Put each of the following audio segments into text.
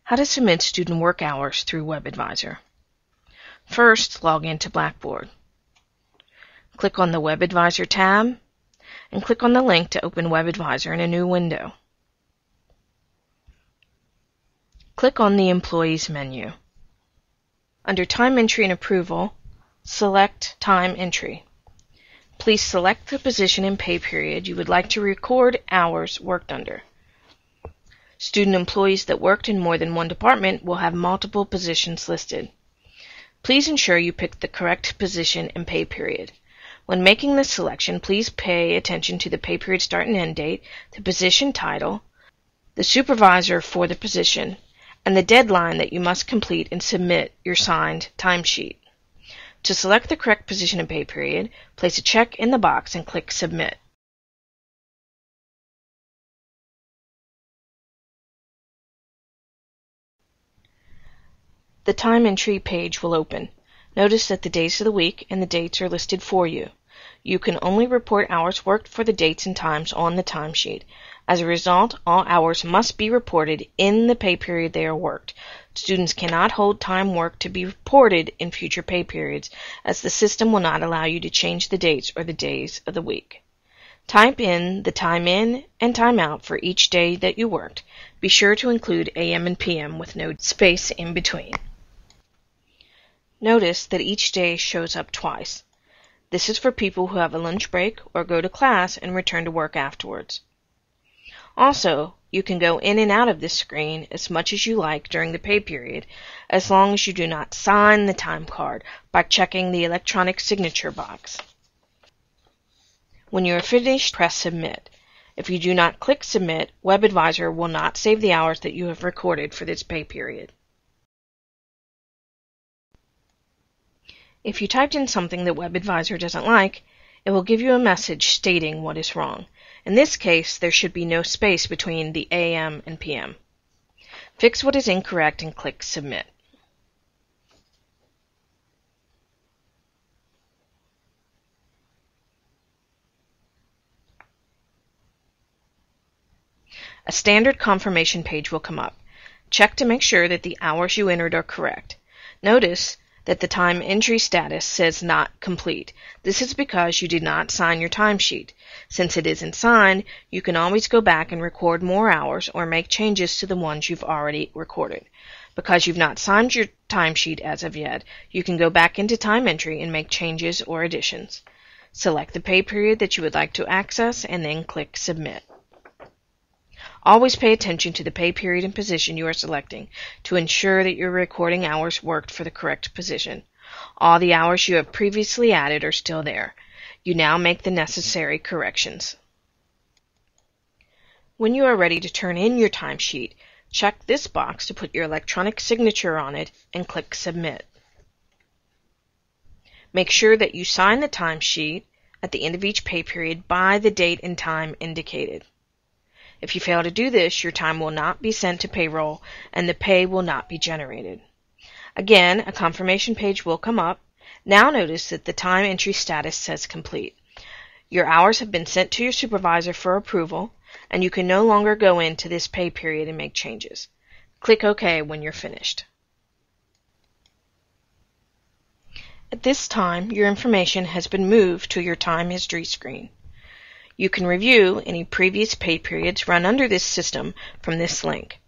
How to submit student work hours through Webadvisor. First, log into Blackboard. Click on the Webadvisor tab and click on the link to open Webadvisor in a new window. Click on the Employees menu. Under Time Entry and Approval, select Time Entry. Please select the position and pay period you would like to record hours worked under. Student employees that worked in more than one department will have multiple positions listed. Please ensure you pick the correct position and pay period. When making this selection, please pay attention to the pay period start and end date, the position title, the supervisor for the position, and the deadline that you must complete and submit your signed timesheet. To select the correct position and pay period, place a check in the box and click Submit. The time entry page will open. Notice that the days of the week and the dates are listed for you. You can only report hours worked for the dates and times on the timesheet. As a result, all hours must be reported in the pay period they are worked. Students cannot hold time worked to be reported in future pay periods, as the system will not allow you to change the dates or the days of the week. Type in the time in and time out for each day that you worked. Be sure to include AM and PM with no space in between. Notice that each day shows up twice. This is for people who have a lunch break or go to class and return to work afterwards. Also, you can go in and out of this screen as much as you like during the pay period, as long as you do not sign the time card by checking the electronic signature box. When you are finished, press Submit. If you do not click Submit, Webadvisor will not save the hours that you have recorded for this pay period. If you typed in something that Webadvisor doesn't like, it will give you a message stating what is wrong. In this case, there should be no space between the AM and PM. Fix what is incorrect and click Submit. A standard confirmation page will come up. Check to make sure that the hours you entered are correct. Notice that the time entry status says not complete. This is because you did not sign your timesheet. Since it isn't signed, you can always go back and record more hours or make changes to the ones you've already recorded. Because you've not signed your timesheet as of yet, you can go back into time entry and make changes or additions. Select the pay period that you would like to access and then click Submit. Always pay attention to the pay period and position you are selecting to ensure that you're recording hours worked for the correct position. All the hours you have previously added are still there. You now make the necessary corrections. When you are ready to turn in your timesheet, check this box to put your electronic signature on it and click Submit. Make sure that you sign the timesheet at the end of each pay period by the date and time indicated. If you fail to do this, your time will not be sent to payroll and the pay will not be generated. Again, a confirmation page will come up. Now notice that the time entry status says complete. Your hours have been sent to your supervisor for approval, and you can no longer go into this pay period and make changes. Click OK when you're finished. At this time, your information has been moved to your time history screen. You can review any previous pay periods run under this system from this link.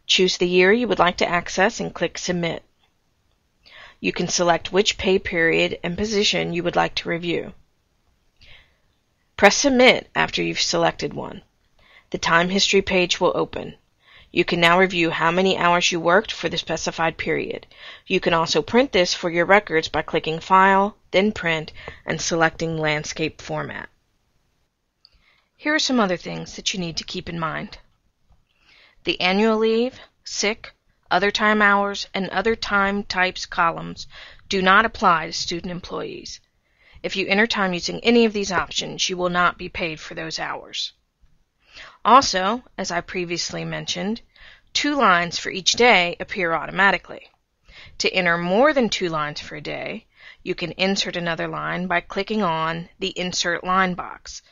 Choose the year you would like to access and click Submit. You can select which pay period and position you would like to review. Press Submit after you've selected one. The time history page will open. You can now review how many hours you worked for the specified period. You can also print this for your records by clicking File, then Print, and selecting Landscape Format. Here are some other things that you need to keep in mind. The annual leave, sick, other time hours, and other time types columns do not apply to student employees. If you enter time using any of these options, you will not be paid for those hours. Also, as I previously mentioned, 2 lines for each day appear automatically. To enter more than 2 lines for a day, you can insert another line by clicking on the Insert Line box.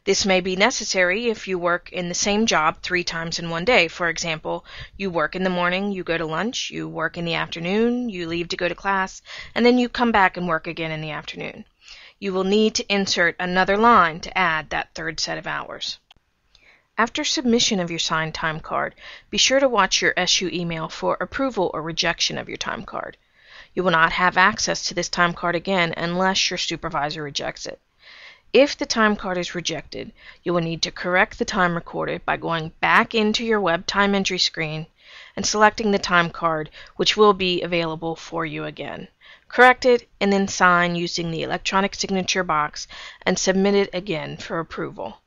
This may be necessary if you work in the same job 3 times in one day. For example, you work in the morning, you go to lunch, you work in the afternoon, you leave to go to class, and then you come back and work again in the afternoon. You will need to insert another line to add that third set of hours. After submission of your signed time card, be sure to watch your SU email for approval or rejection of your time card. You will not have access to this time card again unless your supervisor rejects it. If the time card is rejected, you will need to correct the time recorded by going back into your web time entry screen and selecting the time card, which will be available for you again. Correct it and then sign using the electronic signature box and submit it again for approval.